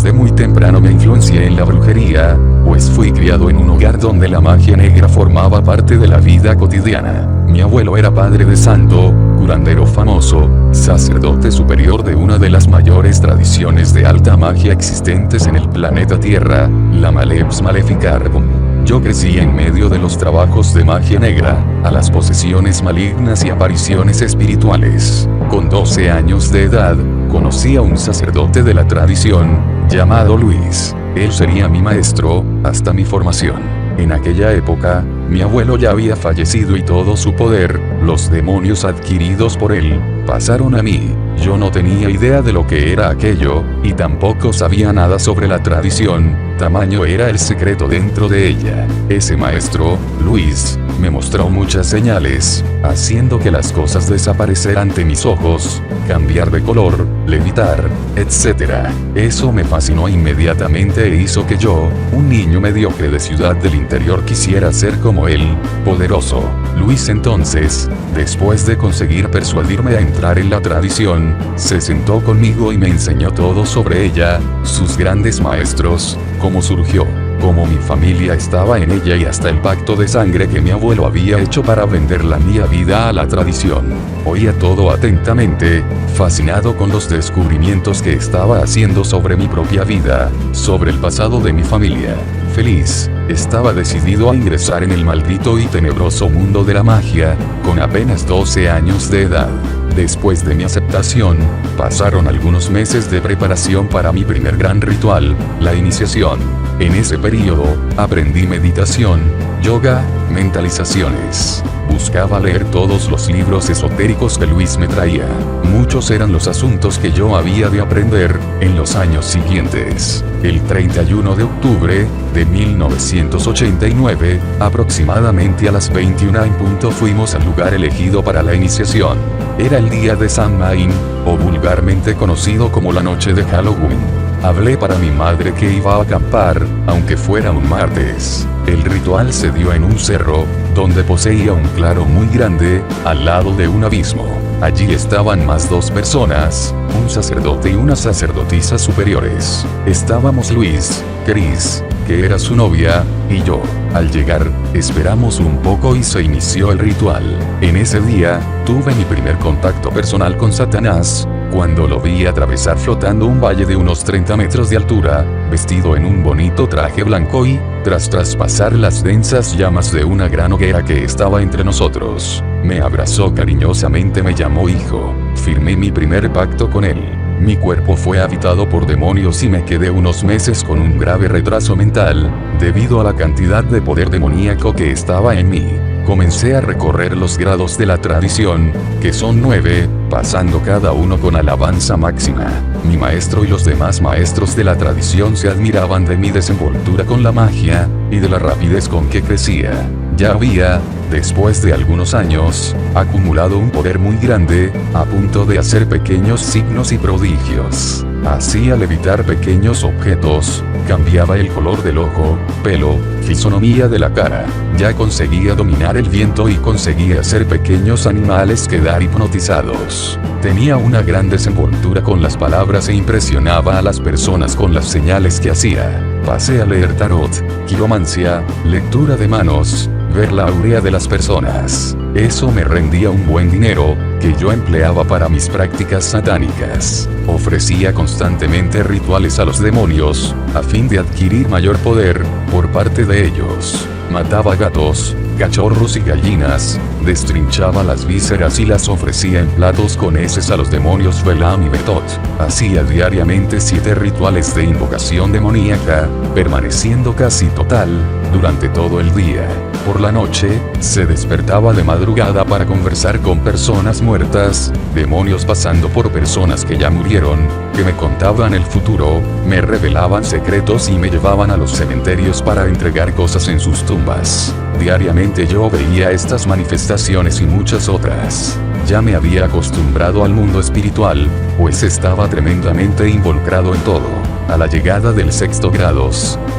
desde muy temprano me influencié en la brujería, pues fui criado en un hogar donde la magia negra formaba parte de la vida cotidiana. Mi abuelo era padre de santo, curandero famoso, sacerdote superior de una de las mayores tradiciones de alta magia existentes en el planeta Tierra, la Maleps Maleficarum. Yo crecí en medio de los trabajos de magia negra, a las posesiones malignas y apariciones espirituales. Con 12 años de edad, conocí a un sacerdote de la tradición, llamado Luis. Él sería mi maestro, hasta mi formación. En aquella época, mi abuelo ya había fallecido y todo su poder, los demonios adquiridos por él, pasaron a mí. Yo no tenía idea de lo que era aquello, y tampoco sabía nada sobre la tradición, tamaño era el secreto dentro de ella. Ese maestro, Luis, me mostró muchas señales, haciendo que las cosas desaparecieran ante mis ojos, cambiar de color, levitar, etc. Eso me fascinó inmediatamente e hizo que yo, un niño mediocre de ciudad del interior, quisiera ser como él, poderoso. Luis entonces, después de conseguir persuadirme a entrar en la tradición, se sentó conmigo y me enseñó todo sobre ella, sus grandes maestros, cómo surgió, cómo mi familia estaba en ella y hasta el pacto de sangre que mi abuelo había hecho para vender la mía vida a la tradición. Oía todo atentamente, fascinado con los descubrimientos que estaba haciendo sobre mi propia vida, sobre el pasado de mi familia. Feliz, estaba decidido a ingresar en el maldito y tenebroso mundo de la magia, con apenas 12 años de edad. Después de mi aceptación, pasaron algunos meses de preparación para mi primer gran ritual, la iniciación. En ese periodo, aprendí meditación, yoga, mentalizaciones. Buscaba leer todos los libros esotéricos que Luis me traía. Muchos eran los asuntos que yo había de aprender, en los años siguientes. El 31 de octubre, de 1989, aproximadamente a las 21 en punto fuimos al lugar elegido para la iniciación. Era el día de Samhain, o vulgarmente conocido como la noche de Halloween. Hablé para mi madre que iba a acampar, aunque fuera un martes. El ritual se dio en un cerro, donde poseía un claro muy grande, al lado de un abismo. Allí estaban más 2 personas, un sacerdote y una sacerdotisa superiores. Estábamos Luis, Chris, que era su novia, y yo. Al llegar, esperamos un poco y se inició el ritual. En ese día, tuve mi primer contacto personal con Satanás, cuando lo vi atravesar flotando un valle de unos 30 metros de altura, vestido en un bonito traje blanco y, tras traspasar las densas llamas de una gran hoguera que estaba entre nosotros, me abrazó cariñosamente, me llamó hijo. Firmé mi primer pacto con él. Mi cuerpo fue habitado por demonios y me quedé unos meses con un grave retraso mental, debido a la cantidad de poder demoníaco que estaba en mí. Comencé a recorrer los grados de la tradición, que son 9, pasando cada uno con alabanza máxima. Mi maestro y los demás maestros de la tradición se admiraban de mi desenvoltura con la magia, y de la rapidez con que crecía. Ya había, después de algunos años, acumulado un poder muy grande, a punto de hacer pequeños signos y prodigios. Hacía levitar pequeños objetos, cambiaba el color del ojo, pelo, fisonomía de la cara. Ya conseguía dominar el viento y conseguía hacer pequeños animales quedar hipnotizados. Tenía una gran desenvoltura con las palabras e impresionaba a las personas con las señales que hacía. Pasé a leer tarot, quiromancia, lectura de manos, ver la aurea de las personas. Eso me rendía un buen dinero, que yo empleaba para mis prácticas satánicas. Ofrecía constantemente rituales a los demonios, a fin de adquirir mayor poder, por parte de ellos. Mataba gatos, cachorros y gallinas, destrinchaba las vísceras y las ofrecía en platos con heces a los demonios Velam y Betot. Hacía diariamente 7 rituales de invocación demoníaca, permaneciendo casi total, durante todo el día. Por la noche, se despertaba de madrugada para conversar con personas muertas, demonios pasando por personas que ya murieron, que me contaban el futuro, me revelaban secretos y me llevaban a los cementerios para entregar cosas en sus tumbas. Diariamente yo veía estas manifestaciones y muchas otras. Ya me había acostumbrado al mundo espiritual, pues estaba tremendamente involucrado en todo. A la llegada del 6º grado,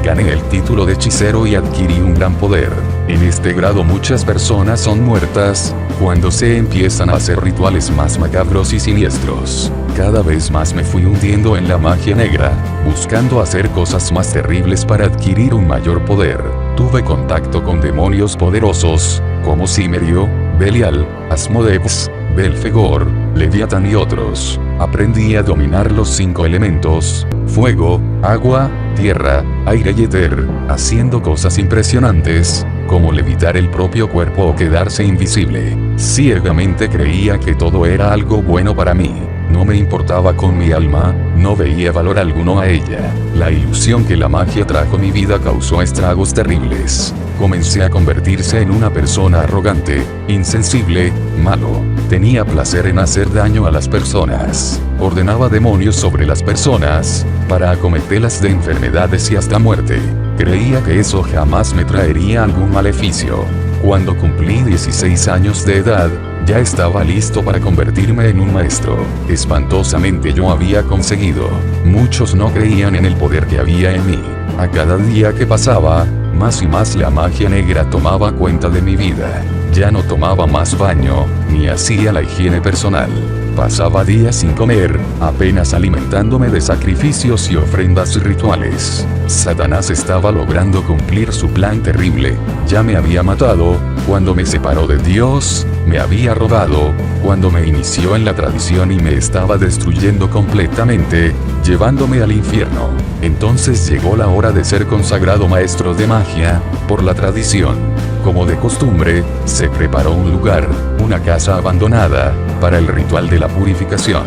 gané el título de hechicero y adquirí un gran poder. En este grado muchas personas son muertas, cuando se empiezan a hacer rituales más macabros y siniestros. Cada vez más me fui hundiendo en la magia negra, buscando hacer cosas más terribles para adquirir un mayor poder. Tuve contacto con demonios poderosos, como Cimerio, Belial, Asmodeus, Belfegor, Leviatán y otros. Aprendí a dominar los 5 elementos: fuego, agua, tierra, aire y éter, haciendo cosas impresionantes, como levitar el propio cuerpo o quedarse invisible. Ciegamente creía que todo era algo bueno para mí. No me importaba con mi alma, no veía valor alguno a ella. La ilusión que la magia trajo a mi vida causó estragos terribles. Comencé a convertirse en una persona arrogante, insensible, malo. Tenía placer en hacer daño a las personas. Ordenaba demonios sobre las personas, para acometerlas de enfermedades y hasta muerte. Creía que eso jamás me traería algún maleficio. Cuando cumplí 16 años de edad, ya estaba listo para convertirme en un maestro. Espantosamente yo había conseguido. Muchos no creían en el poder que había en mí. A cada día que pasaba, más y más la magia negra tomaba cuenta de mi vida. Ya no tomaba más baño, ni hacía la higiene personal. Pasaba días sin comer, apenas alimentándome de sacrificios y ofrendas rituales. Satanás estaba logrando cumplir su plan terrible. Ya me había matado, cuando me separó de Dios, me había robado, cuando me inició en la tradición y me estaba destruyendo completamente, llevándome al infierno. Entonces llegó la hora de ser consagrado maestro de magia, por la tradición. Como de costumbre, se preparó un lugar, una casa abandonada, para el ritual de la purificación.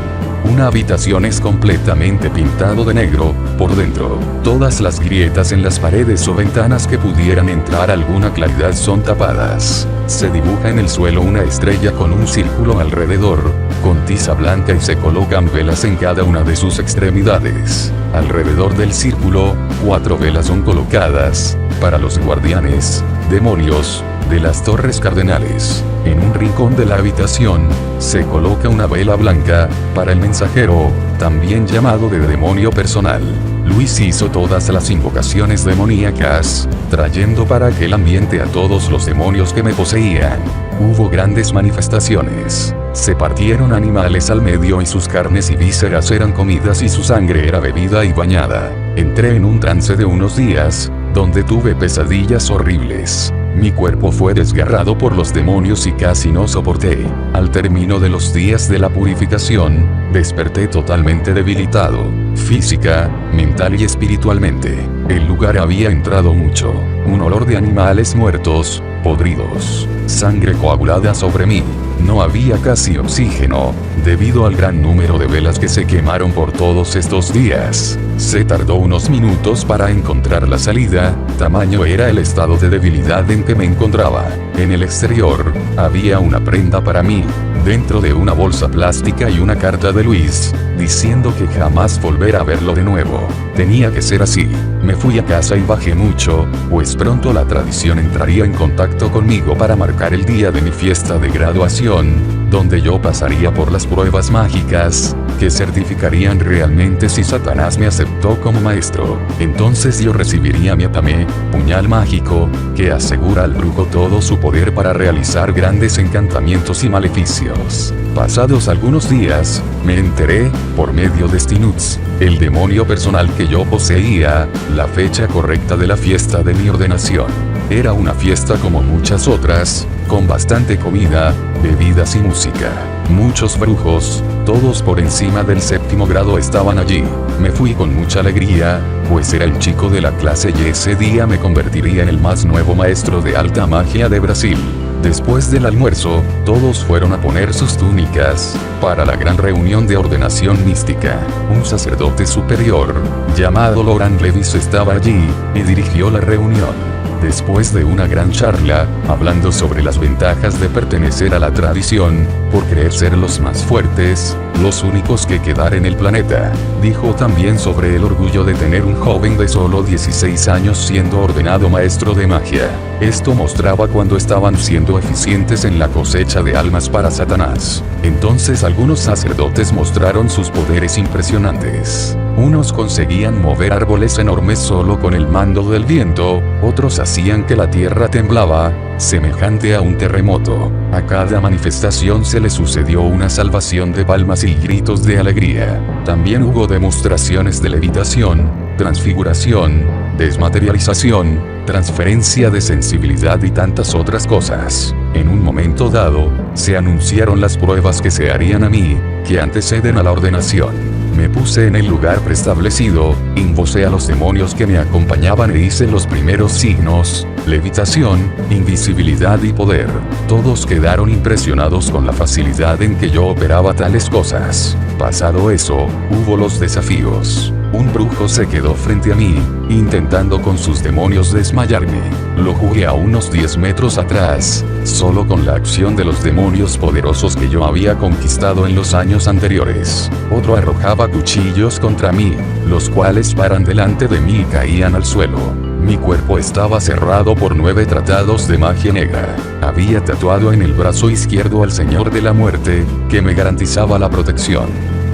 Una habitación es completamente pintado de negro, por dentro. Todas las grietas en las paredes o ventanas que pudieran entrar alguna claridad son tapadas. Se dibuja en el suelo una estrella con un círculo alrededor, con tiza blanca y se colocan velas en cada una de sus extremidades. Alrededor del círculo, 4 velas son colocadas, para los guardianes, demonios, de las torres cardenales. En un rincón de la habitación, se coloca una vela blanca, para el mensajero, también llamado de demonio personal. Luis hizo todas las invocaciones demoníacas, trayendo para aquel ambiente a todos los demonios que me poseían. Hubo grandes manifestaciones. Se partieron animales al medio y sus carnes y vísceras eran comidas y su sangre era bebida y bañada. Entré en un trance de unos días, donde tuve pesadillas horribles. Mi cuerpo fue desgarrado por los demonios y casi no soporté. Al término de los días de la purificación, desperté totalmente debilitado, física, mental y espiritualmente. El lugar había entrado mucho, un olor de animales muertos, podridos, sangre coagulada sobre mí. No había casi oxígeno, debido al gran número de velas que se quemaron por todos estos días. Se tardó unos minutos para encontrar la salida, tamaño era el estado de debilidad en que me encontraba. En el exterior, había una prenda para mí, dentro de una bolsa plástica y una carta de Luis, diciendo que jamás volver a verlo de nuevo. Tenía que ser así. Me fui a casa y bajé mucho, pues pronto la tradición entraría en contacto conmigo para marcar el día de mi fiesta de graduación, donde yo pasaría por las pruebas mágicas, que certificarían realmente si Satanás me aceptó como maestro. Entonces yo recibiría mi Atame, puñal mágico, que asegura al brujo todo su poder para realizar grandes encantamientos y maleficios. Pasados algunos días, me enteré, por medio de Stinuts, el demonio personal que yo poseía, la fecha correcta de la fiesta de mi ordenación. Era una fiesta como muchas otras, con bastante comida, bebidas y música. Muchos brujos, todos por encima del 7º grado estaban allí. Me fui con mucha alegría, pues era el chico de la clase y ese día me convertiría en el más nuevo maestro de alta magia de Brasil. Después del almuerzo, todos fueron a poner sus túnicas, para la gran reunión de ordenación mística. Un sacerdote superior, llamado Laurent Levis estaba allí, y dirigió la reunión. Después de una gran charla, hablando sobre las ventajas de pertenecer a la tradición, por creer ser los más fuertes, los únicos que quedar en el planeta. Dijo también sobre el orgullo de tener un joven de solo 16 años siendo ordenado maestro de magia. Esto mostraba cuando estaban siendo eficientes en la cosecha de almas para Satanás. Entonces algunos sacerdotes mostraron sus poderes impresionantes. Unos conseguían mover árboles enormes solo con el mando del viento, otros hacían que la tierra temblaba, semejante a un terremoto. A cada manifestación se le sucedió una salvación de palmas y gritos de alegría. También hubo demostraciones de levitación, transfiguración, desmaterialización, transferencia de sensibilidad y tantas otras cosas. En un momento dado, se anunciaron las pruebas que se harían a mí, que anteceden a la ordenación. Me puse en el lugar preestablecido, invocé a los demonios que me acompañaban e hice los primeros signos, levitación, invisibilidad y poder. Todos quedaron impresionados con la facilidad en que yo operaba tales cosas. Pasado eso, hubo los desafíos. Un brujo se quedó frente a mí, intentando con sus demonios desmayarme. Lo jugué a unos 10 metros atrás, solo con la acción de los demonios poderosos que yo había conquistado en los años anteriores. Otro arrojaba cuchillos contra mí, los cuales paran delante de mí y caían al suelo. Mi cuerpo estaba cerrado por 9 tratados de magia negra. Había tatuado en el brazo izquierdo al Señor de la Muerte, que me garantizaba la protección.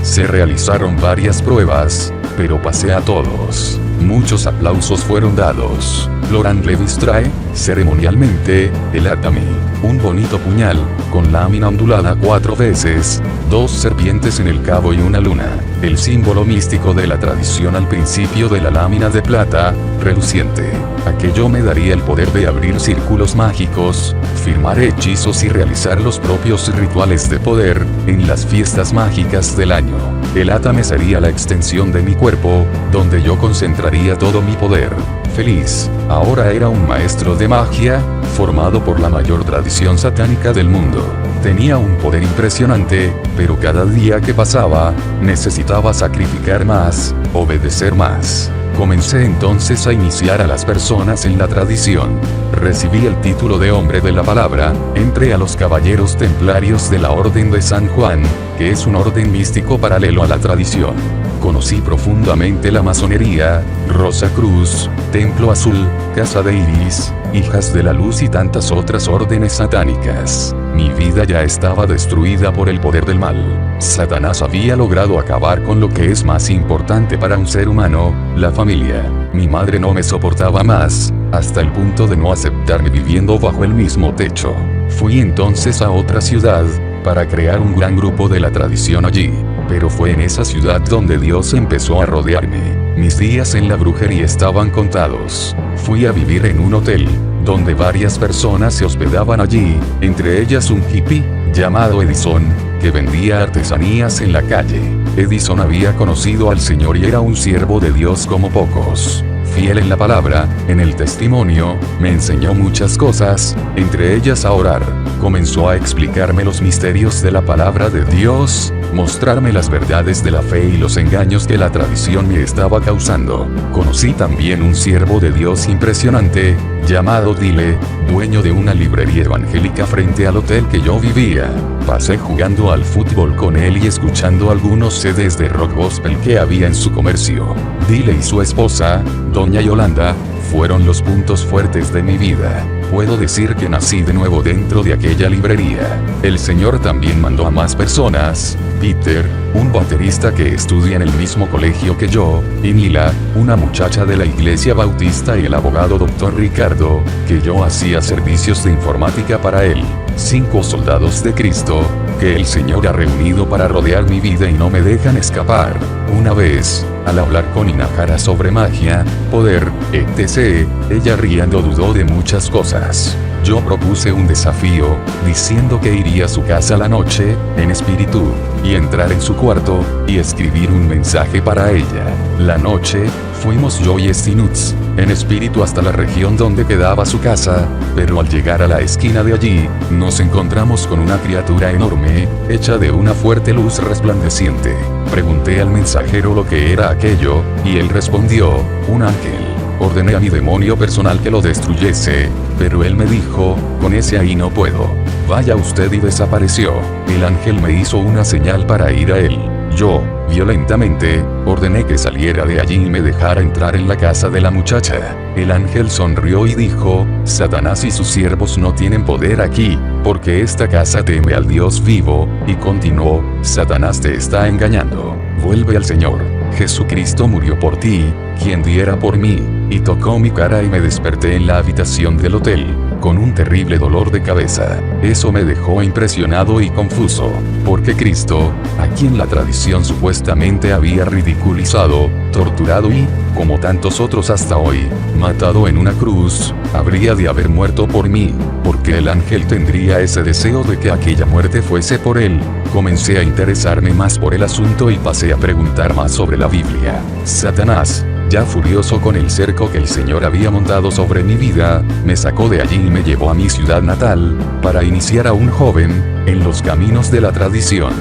Se realizaron varias pruebas, pero pasé a todos. Muchos aplausos fueron dados. Laurent Levis trae, ceremonialmente, el Atami, un bonito puñal, con lámina ondulada 4 veces, 2 serpientes en el cabo y una luna, el símbolo místico de la tradición al principio de la lámina de plata, reluciente. Aquello me daría el poder de abrir círculos mágicos, firmar hechizos y realizar los propios rituales de poder, en las fiestas mágicas del año. El Atame sería la extensión de mi cuerpo, donde yo concentraría todo mi poder. Feliz, ahora era un maestro de magia, formado por la mayor tradición satánica del mundo. Tenía un poder impresionante, pero cada día que pasaba, necesitaba sacrificar más, obedecer más. Comencé entonces a iniciar a las personas en la tradición. Recibí el título de hombre de la palabra, entré a los caballeros templarios de la Orden de San Juan, que es un orden místico paralelo a la tradición. Conocí profundamente la masonería, Rosa Cruz, Templo Azul, Casa de Iris, Hijas de la Luz y tantas otras órdenes satánicas. Mi vida ya estaba destruida por el poder del mal. Satanás había logrado acabar con lo que es más importante para un ser humano, la familia. Mi madre no me soportaba más, hasta el punto de no aceptarme viviendo bajo el mismo techo. Fui entonces a otra ciudad, para crear un gran grupo de la tradición allí. Pero fue en esa ciudad donde Dios empezó a rodearme. Mis días en la brujería estaban contados. Fui a vivir en un hotel, donde varias personas se hospedaban allí, entre ellas un hippie, llamado Edison, que vendía artesanías en la calle. Edison había conocido al Señor y era un siervo de Dios como pocos. Fiel en la palabra, en el testimonio, me enseñó muchas cosas, entre ellas a orar. Comenzó a explicarme los misterios de la palabra de Dios, mostrarme las verdades de la fe y los engaños que la tradición me estaba causando. Conocí también un siervo de Dios impresionante, llamado Dile, dueño de una librería evangélica frente al hotel que yo vivía. Pasé jugando al fútbol con él y escuchando algunos CDs de rock gospel que había en su comercio. Dile y su esposa, doña Yolanda, fueron los puntos fuertes de mi vida. Puedo decir que nací de nuevo dentro de aquella librería. El Señor también mandó a más personas, Peter, un baterista que estudia en el mismo colegio que yo, y Mila, una muchacha de la iglesia bautista y el abogado Dr. Ricardo, que yo hacía servicios de informática para él. 5 soldados de Cristo, que el Señor ha reunido para rodear mi vida y no me dejan escapar. Una vez, al hablar con Inahara sobre magia, poder, etc., ella riendo dudó de muchas cosas. Yo propuse un desafío, diciendo que iría a su casa la noche, en espíritu, y entrar en su cuarto, y escribir un mensaje para ella. La noche, fuimos yo y Stinuts, en espíritu hasta la región donde quedaba su casa, pero al llegar a la esquina de allí, nos encontramos con una criatura enorme, hecha de una fuerte luz resplandeciente. Pregunté al mensajero lo que era aquello, y él respondió, un ángel. Ordené a mi demonio personal que lo destruyese, pero él me dijo, con ese ahí no puedo. vaya usted, y desapareció. El ángel me hizo una señal para ir a él. Yo, violentamente, ordené que saliera de allí y me dejara entrar en la casa de la muchacha. El ángel sonrió y dijo: Satanás y sus siervos no tienen poder aquí, porque esta casa teme al Dios vivo, y continuó: Satanás te está engañando. Vuelve al Señor. Jesucristo murió por ti, quien diera por mí. Y tocó mi cara y me desperté en la habitación del hotel, con un terrible dolor de cabeza. Eso me dejó impresionado y confuso, porque Cristo, a quien la tradición supuestamente había ridiculizado, torturado y, como tantos otros hasta hoy, matado en una cruz, habría de haber muerto por mí, porque el ángel tendría ese deseo de que aquella muerte fuese por él. Comencé a interesarme más por el asunto y pasé a preguntar más sobre la Biblia. Satanás, ya furioso con el cerco que el Señor había montado sobre mi vida, me sacó de allí y me llevó a mi ciudad natal, para iniciar a un joven en los caminos de la tradición.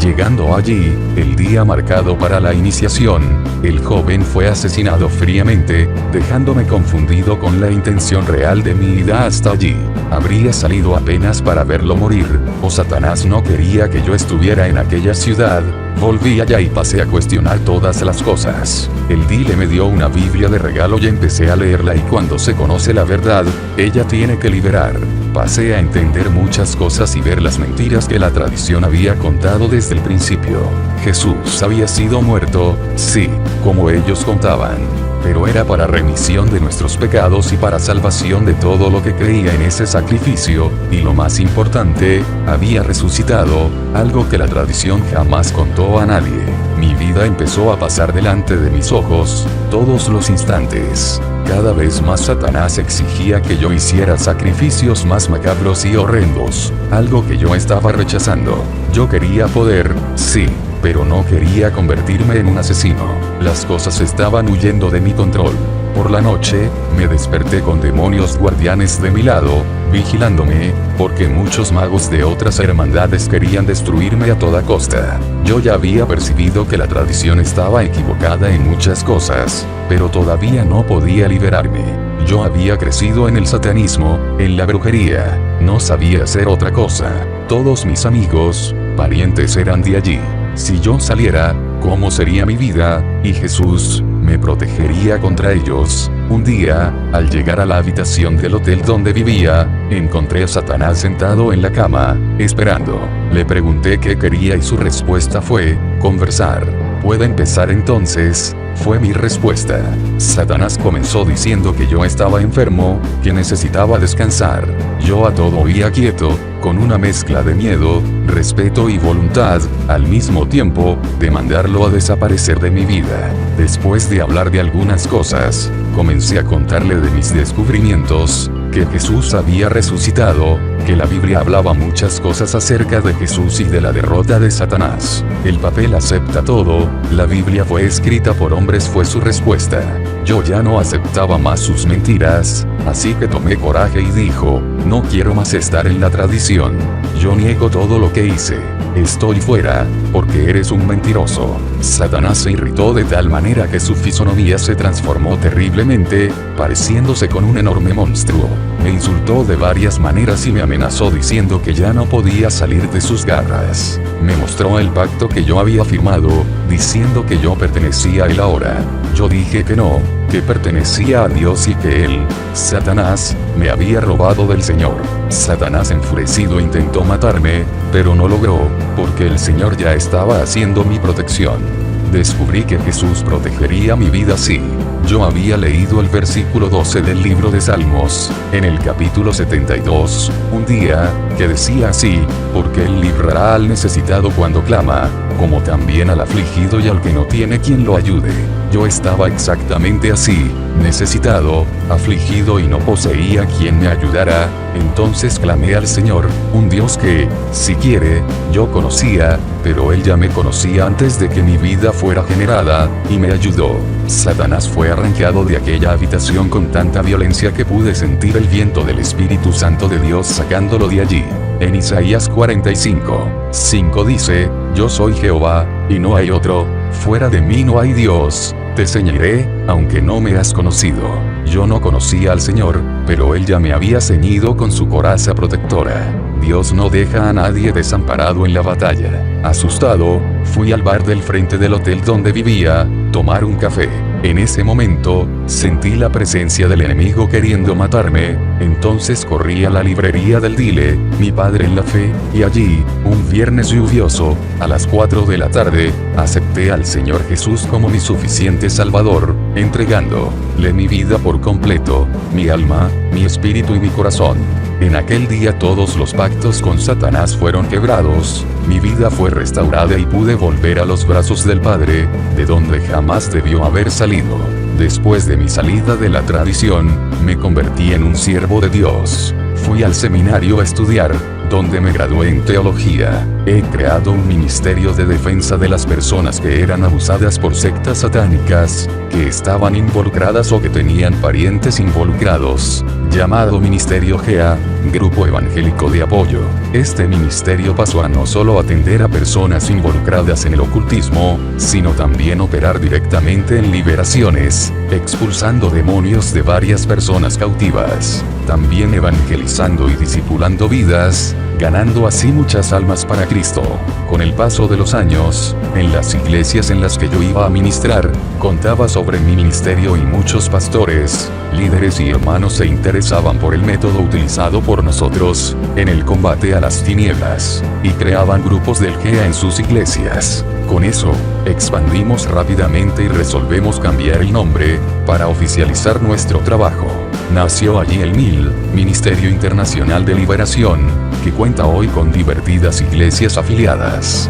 Llegando allí, el día marcado para la iniciación, el joven fue asesinado fríamente, dejándome confundido con la intención real de mi ida hasta allí. Habría salido apenas para verlo morir, o Satanás no quería que yo estuviera en aquella ciudad. Volví allá y pasé a cuestionar todas las cosas. El dile me dio una Biblia de regalo y empecé a leerla, y cuando se conoce la verdad, ella tiene que liberar. Pasé a entender muchas cosas y ver las mentiras que la tradición había contado desde el principio. Jesús había sido muerto, sí, como ellos contaban, pero era para remisión de nuestros pecados y para salvación de todo lo que creía en ese sacrificio, y lo más importante, había resucitado, algo que la tradición jamás contó a nadie. Mi vida empezó a pasar delante de mis ojos, todos los instantes. Cada vez más Satanás exigía que yo hiciera sacrificios más macabros y horrendos, algo que yo estaba rechazando. Yo quería poder, sí, pero no quería convertirme en un asesino. Las cosas estaban huyendo de mi control. Por la noche, me desperté con demonios guardianes de mi lado, vigilándome, porque muchos magos de otras hermandades querían destruirme a toda costa. Yo ya había percibido que la tradición estaba equivocada en muchas cosas, pero todavía no podía liberarme. Yo había crecido en el satanismo, en la brujería, no sabía hacer otra cosa. Todos mis amigos, parientes eran de allí. Si yo saliera, ¿cómo sería mi vida? Y Jesús me protegería contra ellos. Un día, al llegar a la habitación del hotel donde vivía, encontré a Satanás sentado en la cama, esperando. Le pregunté qué quería y su respuesta fue: conversar. ¿Puede empezar entonces? Fue mi respuesta. Satanás comenzó diciendo que yo estaba enfermo, que necesitaba descansar. Yo a todo oía quieto, con una mezcla de miedo, respeto y voluntad, al mismo tiempo, de mandarlo a desaparecer de mi vida. Después de hablar de algunas cosas, comencé a contarle de mis descubrimientos, que Jesús había resucitado, que la Biblia hablaba muchas cosas acerca de Jesús y de la derrota de Satanás. El papel acepta todo, la Biblia fue escrita por hombres, fue su respuesta. Yo ya no aceptaba más sus mentiras, así que tomé coraje y dijo: no quiero más estar en la tradición. Yo niego todo lo que hice. Estoy fuera, porque eres un mentiroso. Satanás se irritó de tal manera que su fisonomía se transformó terriblemente, pareciéndose con un enorme monstruo. Me insultó de varias maneras y me amenazó diciendo que ya no podía salir de sus garras. Me mostró el pacto que yo había firmado, diciendo que yo pertenecía a él ahora. Yo dije que no, que pertenecía a Dios y que él, Satanás, me había robado del Señor. Satanás enfurecido intentó matarme, pero no logró, porque el Señor ya estaba haciendo mi protección. Descubrí que Jesús protegería mi vida si yo había leído el versículo 12 del libro de Salmos, en el capítulo 72, un día, que decía así: porque Él librará al necesitado cuando clama, como también al afligido y al que no tiene quien lo ayude. Yo estaba exactamente así, necesitado, afligido y no poseía quien me ayudara. Entonces clamé al Señor, un Dios que, si quiere, yo conocía, pero Él ya me conocía antes de que mi vida fuera generada, y me ayudó. Satanás fue arrancado de aquella habitación con tanta violencia que pude sentir el viento del Espíritu Santo de Dios sacándolo de allí. En Isaías 45:5 dice: yo soy Jehová, y no hay otro, fuera de mí no hay Dios. Te ceñiré, aunque no me has conocido. Yo no conocía al Señor, pero Él ya me había ceñido con su coraza protectora. Dios no deja a nadie desamparado en la batalla. Asustado, fui al bar del frente del hotel donde vivía, tomar un café. En ese momento, sentí la presencia del enemigo queriendo matarme, entonces corrí a la librería del Dile, Mi Padre en la Fe, y allí, un viernes lluvioso, a las 4 de la tarde, acepté al Señor Jesús como mi suficiente Salvador, entregándole mi vida por completo, mi alma, mi espíritu y mi corazón. En aquel día todos los pactos con Satanás fueron quebrados, mi vida fue restaurada y pude volver a los brazos del Padre, de donde jamás debió haber salido. Después de mi salida de la tradición, me convertí en un siervo de Dios. Fui al seminario a estudiar, donde me gradué en teología. He creado un ministerio de defensa de las personas que eran abusadas por sectas satánicas, que estaban involucradas o que tenían parientes involucrados, llamado Ministerio GEA, Grupo Evangélico de Apoyo. Este ministerio pasó a no solo atender a personas involucradas en el ocultismo, sino también operar directamente en liberaciones, expulsando demonios de varias personas cautivas, también evangelizando y discipulando vidas, ganando así muchas almas para Cristo. Con el paso de los años, en las iglesias en las que yo iba a ministrar, contaba sobre mi ministerio y muchos pastores, líderes y hermanos se interesaban por el método utilizado por nosotros, en el combate a las tinieblas, y creaban grupos del GEA en sus iglesias. Con eso, expandimos rápidamente y resolvemos cambiar el nombre, para oficializar nuestro trabajo. Nació allí el MIL, Ministerio Internacional de Liberación, que cuenta hoy con divertidas iglesias afiliadas.